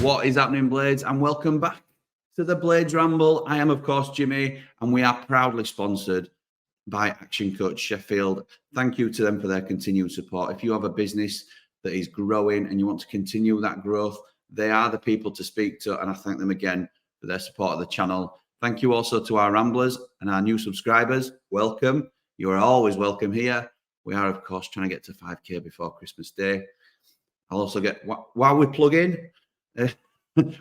What is happening, Blades? And welcome back to the Blades Ramble. I am, of course, Jimmy, and we are proudly sponsored by Action Coach Sheffield. Thank you to them for their continued support. If you have a business that is growing and you want to continue that growth, they are the people to speak to, and I thank them again for their support of the channel. Thank you also to our Ramblers and our new subscribers. Welcome. You are always welcome here. We are, of course, trying to get to 5K before Christmas Day. I'll also get, while we plug in,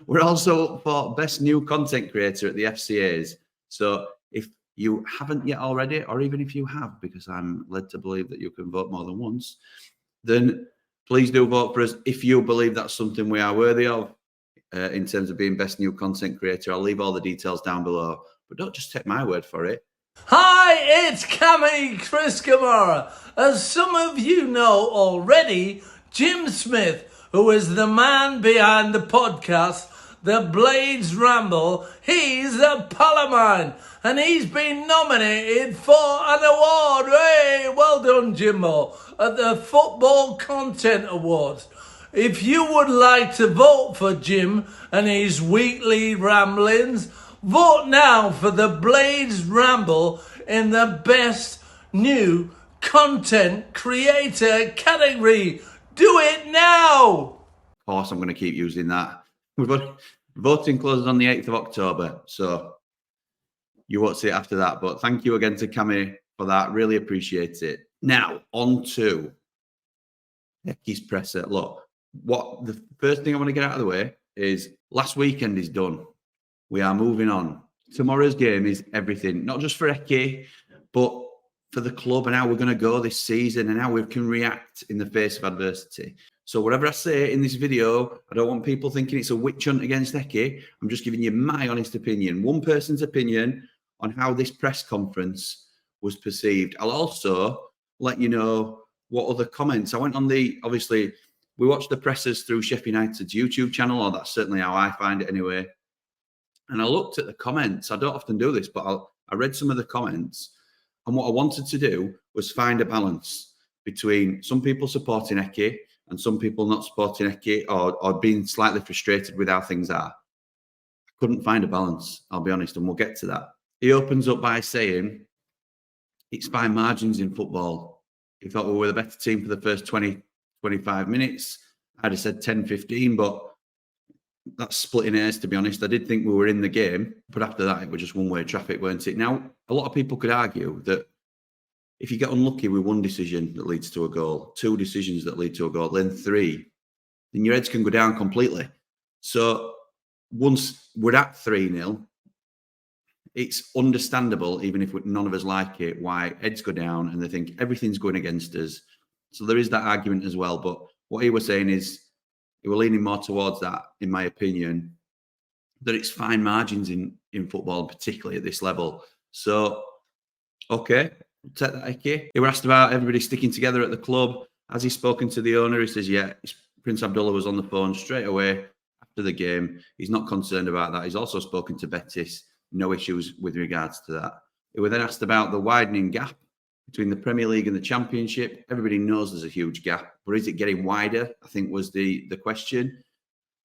we're also up for Best New Content Creator at the FCAs. So if you haven't yet already, or even if you have, because I'm led to believe that you can vote more than once, then please do vote for us if you believe that's something we are worthy of in terms of being Best New Content Creator. I'll leave all the details down below, but don't just take my word for it. Hi, it's Cammy Chris Kamara. As some of you know already, Jim Smith, who is the man behind the podcast, The Blades Ramble, he's a pal of mine, and he's been nominated for an award. Hey, well done, Jimbo, at the Football Content Awards. If you would like to vote for Jim and his weekly ramblings, vote now for the Blades Ramble in the Best New Content Creator category. Do it now! Of course, I'm going to keep using that. Voting closes on the 8th of October, so you won't see it after that. But thank you again to Cammy for that. Really appreciate it. Now, on to Hecky's presser. Look, what the first thing I want to get out of the way is last weekend is done. We are moving on. Tomorrow's game is everything, not just for Hecky, but for the club and how we're going to go this season and how we can react in the face of adversity. So whatever I say in this video, I don't want people thinking it's a witch hunt against Hecky. I'm just giving you my honest opinion, one person's opinion on how this press conference was perceived. I'll also let you know what other comments. I went on obviously, we watched the pressers through Sheffield United's YouTube channel, or that's certainly how I find it anyway. And I looked at the comments. I don't often do this, but I read some of the comments. And what I wanted to do was find a balance between some people supporting Hecky and some people not supporting Hecky or being slightly frustrated with how things are. I couldn't find a balance, I'll be honest, and we'll get to that. He opens up by saying, it's fine margins in football. He thought we were the better team for the first 20, 25 minutes. I'd have said 10, 15, but that's splitting hairs, to be honest. I did think we were in the game, but after that, it was just one-way traffic, weren't it? Now, a lot of people could argue that if you get unlucky with one decision that leads to a goal, two decisions that lead to a goal, then three, then your heads can go down completely. So once we're at 3-0, it's understandable, even if none of us like it, why heads go down and they think everything's going against us. So there is that argument as well. But what he was saying is, he was leaning more towards that, in my opinion, that it's fine margins in football, particularly at this level. So, okay, we'll take that, Hecky. He was asked about everybody sticking together at the club. Has he spoken to the owner? He says, yeah. Prince Abdullah was on the phone straight away after the game. He's not concerned about that. He's also spoken to Betis. No issues with regards to that. He was then asked about the widening gap between the Premier League and the Championship. Everybody knows there's a huge gap, but is it getting wider? I think was the question.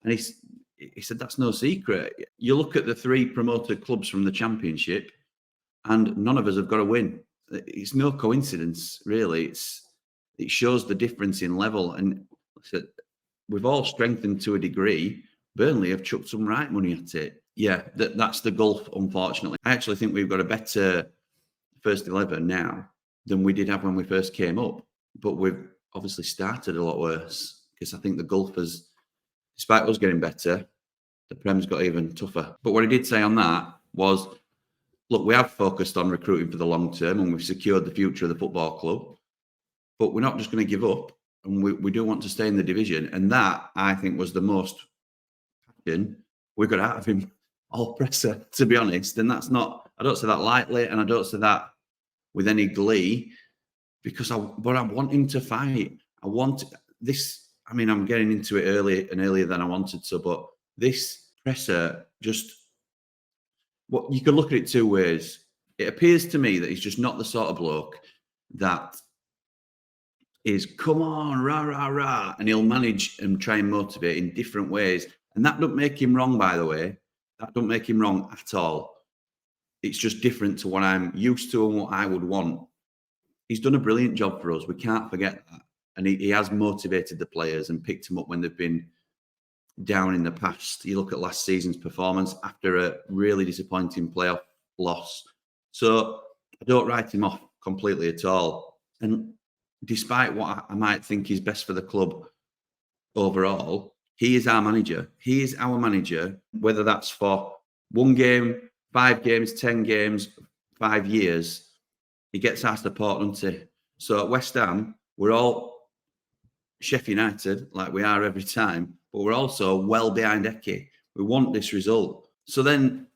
And he said that's no secret. You look at the three promoted clubs from the Championship, and none of us have got a win. It's no coincidence, really. It shows the difference in level. And we've all strengthened to a degree. Burnley have chucked some right money at it. Yeah, that's the gulf, unfortunately. I actually think we've got a better first 11 now than we did have when we first came up. But we've obviously started a lot worse because I think the gulf has, despite us getting better, the Prem's got even tougher. But what he did say on that was, look, we have focused on recruiting for the long term and we've secured the future of the football club, but we're not just going to give up, and we do want to stay in the division. And that, I think, was the most passion we got out of him all presser, to be honest. And that's not, I don't say that lightly, and I don't say that with any glee, because I want him to fight. I want this. I mean, I'm getting into it earlier than I wanted to, but this presser just, what you could look at it two ways. It appears to me that he's just not the sort of bloke that is come on, rah, rah, rah. And he'll manage and try and motivate in different ways. And that don't make him wrong, by the way. That don't make him wrong at all. It's just different to what I'm used to and what I would want. He's done a brilliant job for us. We can't forget that. And he has motivated the players and picked them up when they've been down in the past. You look at last season's performance after a really disappointing playoff loss. So I don't write him off completely at all. And despite what I might think is best for the club overall, he is our manager. He is our manager, whether that's for 1 game, 5 games, 10 games, 5 years. He gets our support, doesn't he? So at West Ham, we're all Sheffield United, like we are every time, but we're also well behind Hecky. We want this result. So then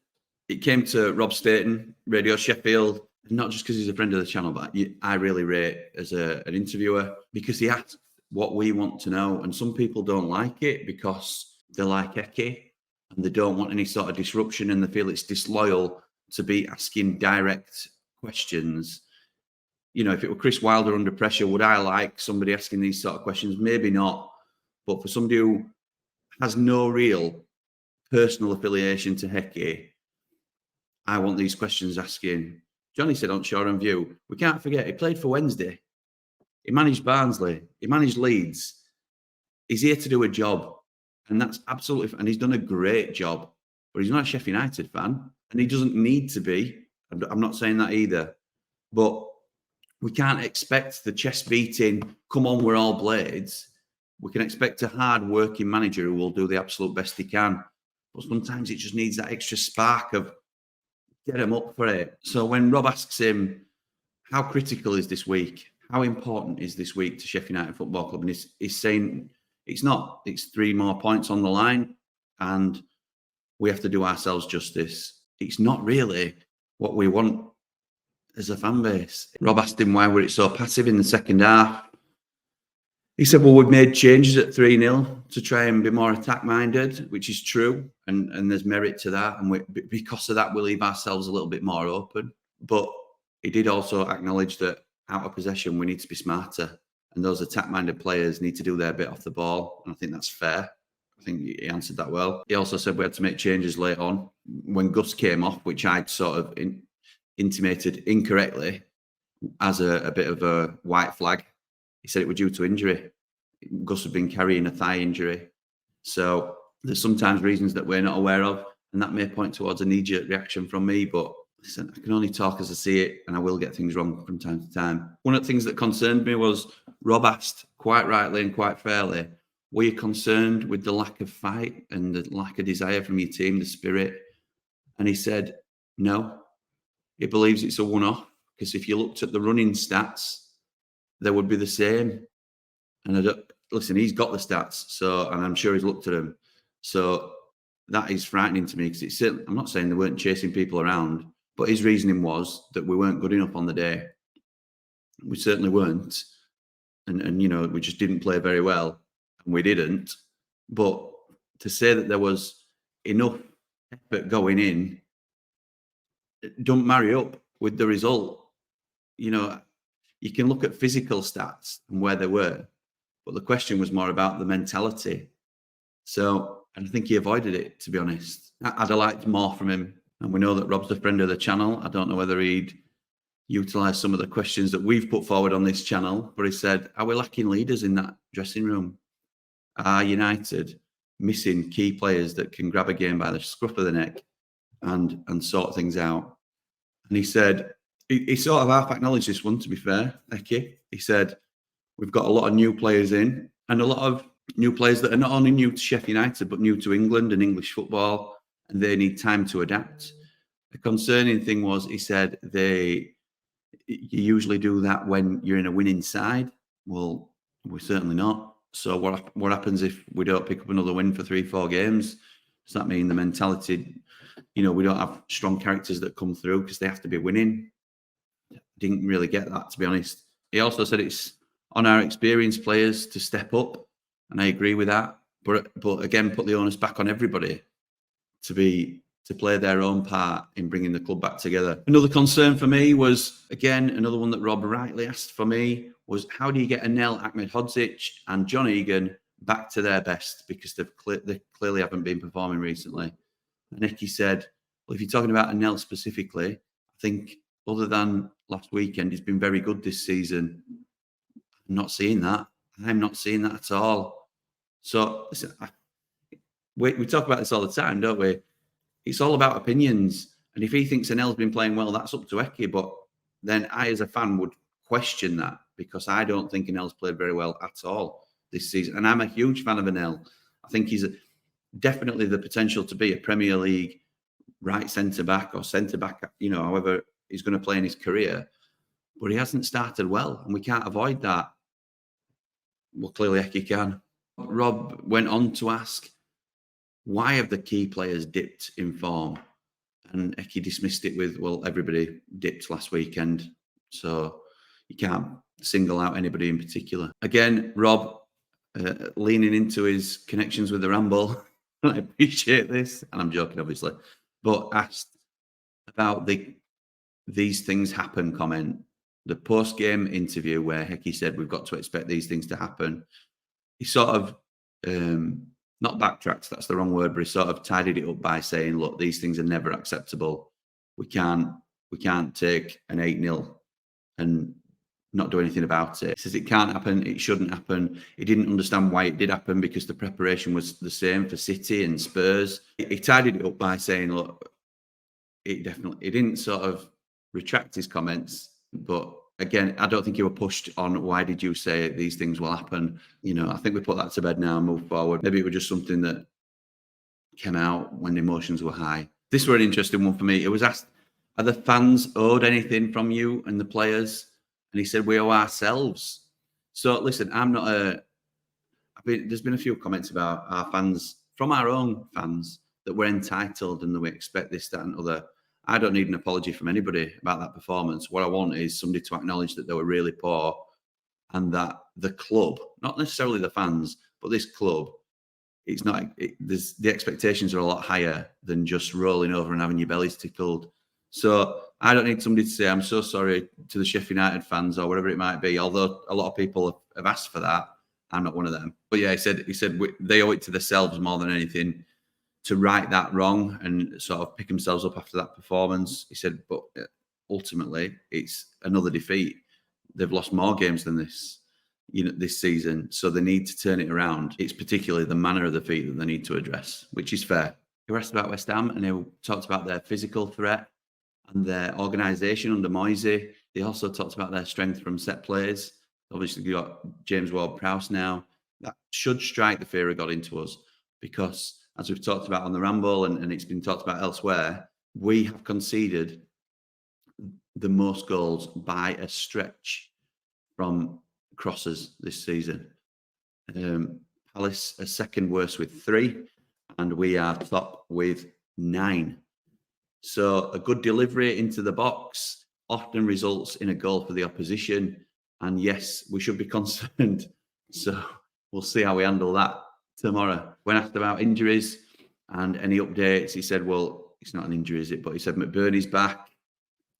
it came to Rob Staten, Radio Sheffield, not just because he's a friend of the channel, but I really rate as an interviewer because he asks what we want to know. And some people don't like it because they like Hecky and they don't want any sort of disruption and they feel it's disloyal to be asking direct questions. You know, if it were Chris Wilder under pressure, would I like somebody asking these sort of questions? Maybe not. But for somebody who has no real personal affiliation to Hecky, I want these questions asking. Johnny said on Shore and View, we can't forget, he played for Wednesday. He managed Barnsley. He managed Leeds. He's here to do a job. And that's absolutely, and he's done a great job. But he's not a Sheffield United fan. And he doesn't need to be. I'm not saying that either. But we can't expect the chest beating, come on, we're all blades. We can expect a hard-working manager who will do the absolute best he can. But sometimes it just needs that extra spark of get him up for it. So when Rob asks him, how critical is this week? How important is this week to Sheffield United Football Club? And he's saying it's not. It's 3 more points on the line and we have to do ourselves justice. It's not really what we want as a fan base. Rob asked him why were it so passive in the second half. He said, well, we've made changes at 3-0 to try and be more attack-minded, which is true, and there's merit to that. And because of that, we leave ourselves a little bit more open. But he did also acknowledge that out of possession, we need to be smarter. And those attack-minded players need to do their bit off the ball. And I think that's fair. I think he answered that well. He also said we had to make changes late on. When Gus came off, which I'd sort of intimated incorrectly as a bit of a white flag, he said it was due to injury. Gus had been carrying a thigh injury. So there's sometimes reasons that we're not aware of, and that may point towards a knee-jerk reaction from me, but listen, I can only talk as I see it, and I will get things wrong from time to time. One of the things that concerned me was Rob asked, quite rightly and quite fairly, were you concerned with the lack of fight and the lack of desire from your team, the spirit? And he said, no. He believes it's a one-off, because if you looked at the running stats, they would be the same. And listen, he's got the stats, and I'm sure he's looked at them. So that is frightening to me, because I'm not saying they weren't chasing people around, but his reasoning was that we weren't good enough on the day. We certainly weren't. And you know, we just didn't play very well, and we didn't. But to say that there was enough effort going in, don't marry up with the result. You know, you can look at physical stats and where they were, but the question was more about the mentality. So, and I think he avoided it, to be honest. I'd have liked more from him. And we know that Rob's a friend of the channel. I don't know whether he'd utilise some of the questions that we've put forward on this channel, but he said, are we lacking leaders in that dressing room? Are United missing key players that can grab a game by the scruff of the neck and sort things out? And he said, he sort of half acknowledged this one, to be fair, Hecky. He said, we've got a lot of new players in, and a lot of new players that are not only new to Sheffield United, but new to England and English football, and they need time to adapt. The concerning thing was, he said, you usually do that when you're in a winning side. Well, we're certainly not. So what happens if we don't pick up another win for 3-4 games? Does that mean the mentality, you know, we don't have strong characters that come through because they have to be winning? Didn't really get that, to be honest. He also said it's on our experienced players to step up, and I agree with that. But again, put the onus back on everybody to play their own part in bringing the club back together. Another concern for me was, again, another one that Rob rightly asked for me, was how do you get Anel, Ahmedhodzic and John Egan back to their best, because they clearly haven't been performing recently. And Hecky said, well, if you're talking about Anel specifically, I think other than last weekend, he's been very good this season. I'm not seeing that. I'm not seeing that at all. So listen, we talk about this all the time, don't we? It's all about opinions. And if he thinks Anel's been playing well, that's up to Hecky. But then I, as a fan, would question that, because I don't think Anel's played very well at all this season. And I'm a huge fan of Anel. I think he's definitely the potential to be a Premier League right centre-back or centre-back, however he's going to play in his career. But he hasn't started well, and we can't avoid that. Well, clearly Hecky can. Rob went on to ask, why have the key players dipped in form? And Hecky dismissed it with, well, everybody dipped last weekend, so you can't single out anybody in particular. Again, Rob leaning into his connections with the Ramble. I appreciate this, and I'm joking, obviously, but asked about these things happen comment. The post-game interview where Hecky said we've got to expect these things to happen. He sort of, not backtracked, that's the wrong word, but he sort of tidied it up by saying, look, these things are never acceptable. We can't take an 8-0 and not do anything about it. He says it can't happen, it shouldn't happen. He didn't understand why it did happen, because the preparation was the same for City and Spurs. He tidied it up by saying, look, it didn't sort of retract his comments, but again, I don't think you were pushed on why did you say these things will happen. I think we put that to bed now and move forward. Maybe it was just something that came out when emotions were high. This was an interesting one for me. It was asked, are the fans owed anything from you and the players? And he said, we owe ourselves. So listen, there's been a few comments about our fans, from our own fans, that we're entitled and that we expect this, that and other. I don't need an apology from anybody about that performance. What I want is somebody to acknowledge that they were really poor, and that the club, not necessarily the fans, but this club, it's not. The expectations are a lot higher than just rolling over and having your bellies tickled. So I don't need somebody to say I'm so sorry to the Sheffield United fans or whatever it might be. Although a lot of people have asked for that, I'm not one of them. But yeah, he said they owe it to themselves more than anything to right that wrong and sort of pick themselves up after that performance. He said, but ultimately it's another defeat. They've lost more games than this, this season. So they need to turn it around. It's particularly the manner of the defeat that they need to address, which is fair. He asked about West Ham, and he talked about their physical threat and their organisation under Moisey. They also talked about their strength from set plays. Obviously, you've got James Ward-Prowse now. That should strike the fear of God into us, because as we've talked about on the Ramble and it's been talked about elsewhere, we have conceded the most goals by a stretch from crosses this season. Palace are second worst with 3, and we are top with 9. So a good delivery into the box often results in a goal for the opposition. And yes, we should be concerned. So we'll see how we handle that tomorrow. When asked about injuries and any updates, he said, well, it's not an injury, is it? But he said McBurney's back.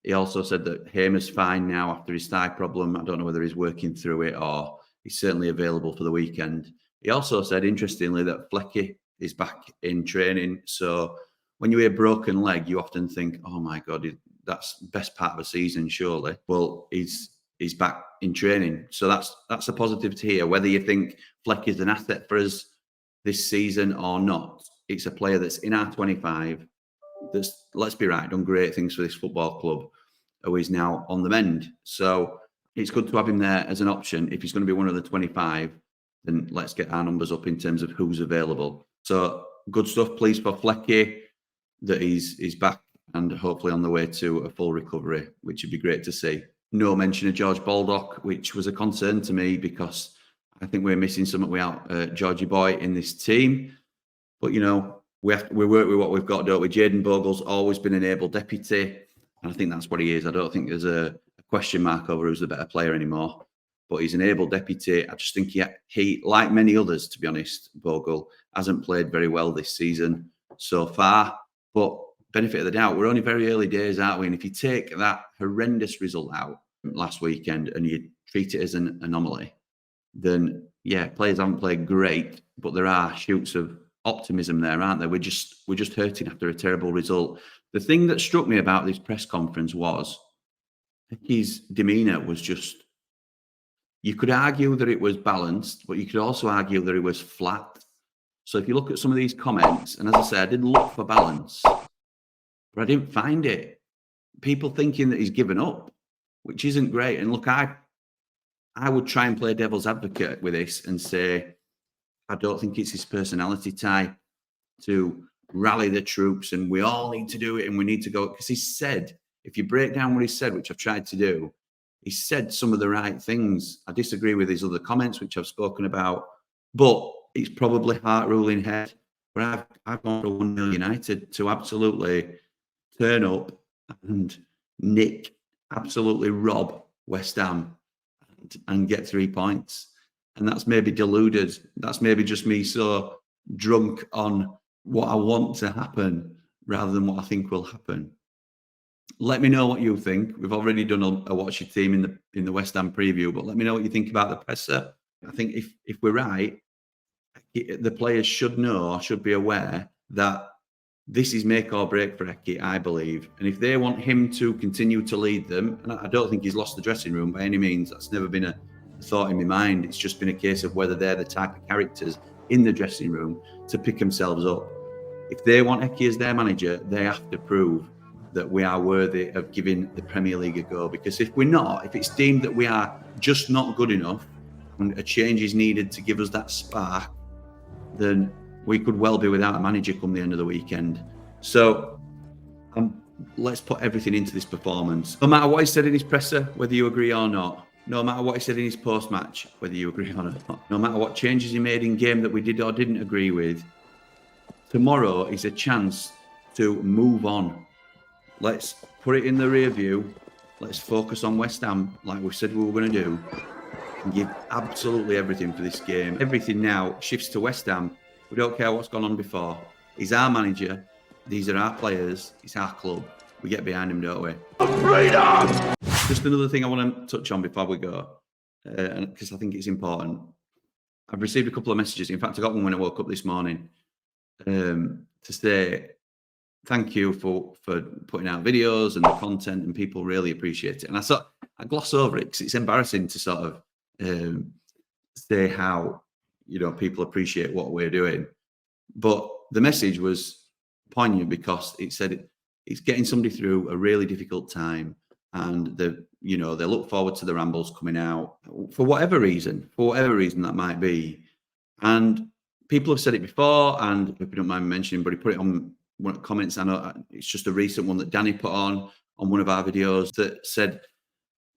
He also said that Hamer's fine now after his thigh problem. I don't know whether he's working through it or he's certainly available for the weekend. He also said, interestingly, that Hecky is back in training. So when you hear broken leg, you often think, oh my God, that's the best part of a season, surely. Well, he's back in training. So that's a positive to hear. Whether you think Hecky is an asset for us this season or not, it's a player that's in our 25 that's, let's be right, done great things for this football club, who is now on the mend. So it's good to have him there as an option. If he's going to be one of the 25, then let's get our numbers up in terms of who's available. So good stuff. Pleased for Hecky that he's back and hopefully on the way to a full recovery, which would be great to see. No mention of George Baldock, which was a concern to me because I think we're missing something without Georgie Boy in this team. But, we work with what we've got, don't we? Jayden Bogle's always been an able deputy, and I think that's what he is. I don't think there's a question mark over who's the better player anymore, but he's an able deputy. I just think he, like many others, to be honest, Bogle, hasn't played very well this season so far. But benefit of the doubt, we're only very early days, aren't we? And if you take that horrendous result out last weekend and you treat it as an anomaly, then yeah, players haven't played great, but there are shoots of optimism there, aren't there? We're just hurting after a terrible result. The thing that struck me about this press conference was his demeanour was just. You could argue that it was balanced, but you could also argue that it was flat. So if you look at some of these comments, and as I said, I did look for balance, but I didn't find it. People thinking that he's given up, which isn't great. And look, I would try and play devil's advocate with this and say, I don't think it's his personality type to rally the troops and we all need to do it and we need to go. Because he said, if you break down what he said, which I've tried to do, he said some of the right things. I disagree with his other comments, which I've spoken about, but it's probably heart ruling head. But I've gone for 1-0 United to absolutely turn up and nick, absolutely rob West Ham and get 3 points. And that's maybe deluded. That's maybe just me so drunk on what I want to happen rather than what I think will happen. Let me know what you think. We've already done a watch your team in the West Ham preview, but let me know what you think about the presser. I think if we're right, the players should know or should be aware that this is make or break for Hecky, I believe. And if they want him to continue to lead them, and I don't think he's lost the dressing room by any means, that's never been a thought in my mind. It's just been a case of whether they're the type of characters in the dressing room to pick themselves up. If they want Hecky as their manager, they have to prove that we are worthy of giving the Premier League a go. Because if we're not, if it's deemed that we are just not good enough and a change is needed to give us that spark, then we could well be without a manager come the end of the weekend. So let's put everything into this performance. No matter what he said in his presser, whether you agree or not, no matter what he said in his post-match, whether you agree or not, no matter what changes he made in game that we did or didn't agree with, tomorrow is a chance to move on. Let's put it in the rear view. Let's focus on West Ham like we said we were going to do and give absolutely everything for this game. Everything now shifts to West Ham. We don't care what's gone on before. He's our manager. These are our players. It's our club. We get behind him, don't we? Freedom! Just another thing I want to touch on before we go, because I think it's important. I've received a couple of messages. In fact, I got one when I woke up this morning to say, thank you for putting out videos and the content, and people really appreciate it. And I gloss over it because it's embarrassing to sort of say how, people appreciate what we're doing. But the message was poignant because it said it's getting somebody through a really difficult time, and they look forward to the Rambles coming out for whatever reason that might be. And people have said it before, and if you don't mind mentioning, but he put it on one of the comments. I know it's just a recent one that Danny put on one of our videos that said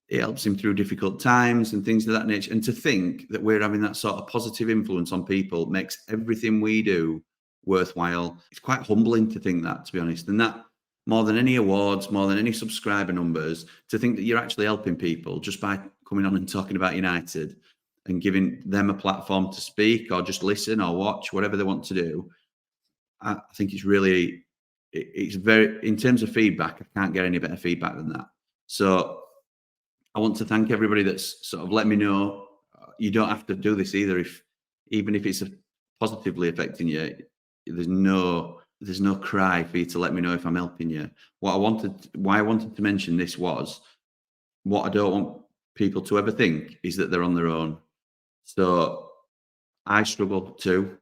it helps him through difficult times and things of that nature. And to think that we're having that sort of positive influence on people makes everything we do worthwhile. It's quite humbling to think that, to be honest. And that, more than any awards, more than any subscriber numbers, to think that you're actually helping people just by coming on and talking about United and giving them a platform to speak or just listen or watch, whatever they want to do. I think it's very, in terms of feedback, I can't get any better feedback than that. So I want to thank everybody that's sort of let me know. You don't have to do this either. Even if it's positively affecting you, there's no cry for you to let me know if I'm helping you. Why I wanted to mention this was, what I don't want people to ever think is that they're on their own. So I struggle too.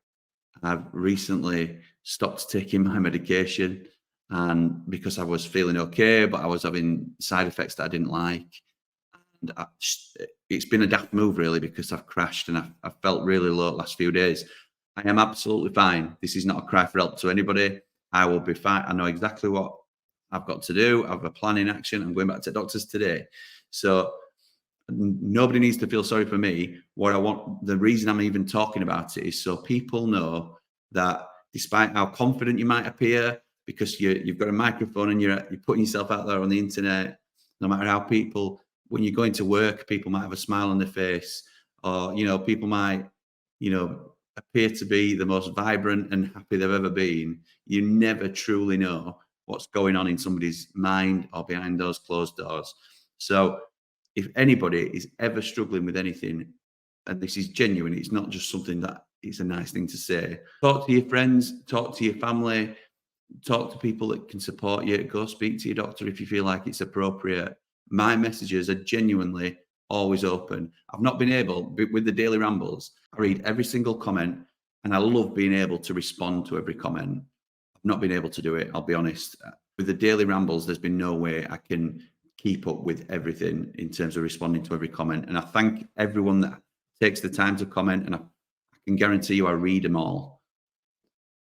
I've recently stopped taking my medication, and because I was feeling okay, but I was having side effects that I didn't like. And it's been a daft move, really, because I've crashed and I've felt really low the last few days. I am absolutely fine. This is not a cry for help to anybody. I will be fine. I know exactly what I've got to do. I have a plan in action. I'm going back to doctors today. So nobody needs to feel sorry for me. The reason I'm even talking about it is so people know that despite how confident you might appear, because you've got a microphone and you're putting yourself out there on the internet, no matter how people, when you're going to work, people might have a smile on their face, or, people might, appear to be the most vibrant and happy they've ever been. You never truly know what's going on in somebody's mind or behind those closed doors. So if anybody is ever struggling with anything, and this is genuine, it's not just something that it's a nice thing to say. Talk to your friends, talk to your family, talk to people that can support you. Go speak to your doctor if you feel like it's appropriate. My messages are genuinely always open. I've not been able, with the Daily Rambles, I read every single comment and I love being able to respond to every comment. I've not been able to do it, I'll be honest. With the Daily Rambles, there's been no way I can keep up with everything in terms of responding to every comment. And I thank everyone that takes the time to comment, and I can guarantee you I read them all.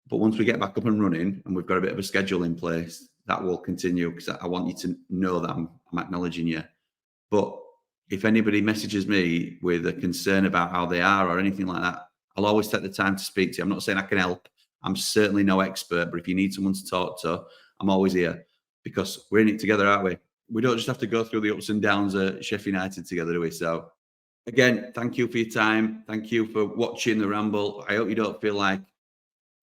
But once we get back up and running and we've got a bit of a schedule in place, that will continue, because I want you to know that I'm acknowledging you. But if anybody messages me with a concern about how they are or anything like that, I'll always take the time to speak to you. I'm not saying I can help. I'm certainly no expert, but if you need someone to talk to, I'm always here, because we're in it together, aren't we? We don't just have to go through the ups and downs of Sheffield United together, do we? So again, thank you for your time. Thank you for watching the Ramble. I hope you don't feel like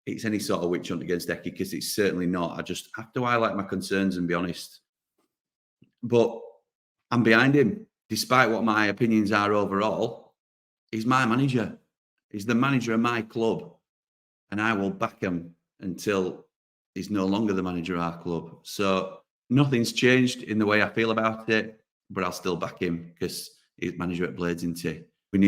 it's any sort of witch hunt against Hecky, because it's certainly not. I just have to highlight my concerns and be honest. But I'm behind him. Despite what my opinions are overall, he's my manager. He's the manager of my club. And I will back him until he's no longer the manager of our club. So nothing's changed in the way I feel about it, but I'll still back him because he's manager at Blades, isn't he? We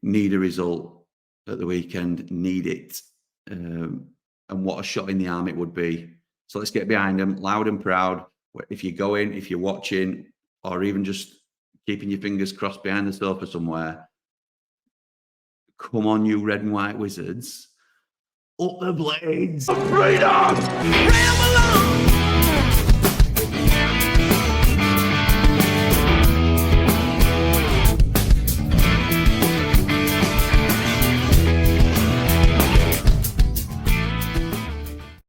need a result at the weekend, need it. And what a shot in the arm it would be. So let's get behind him, loud and proud. If you're going, if you're watching, or even just keeping your fingers crossed behind the sofa somewhere, come on, you red and white wizards. Up the Blades. Freedom!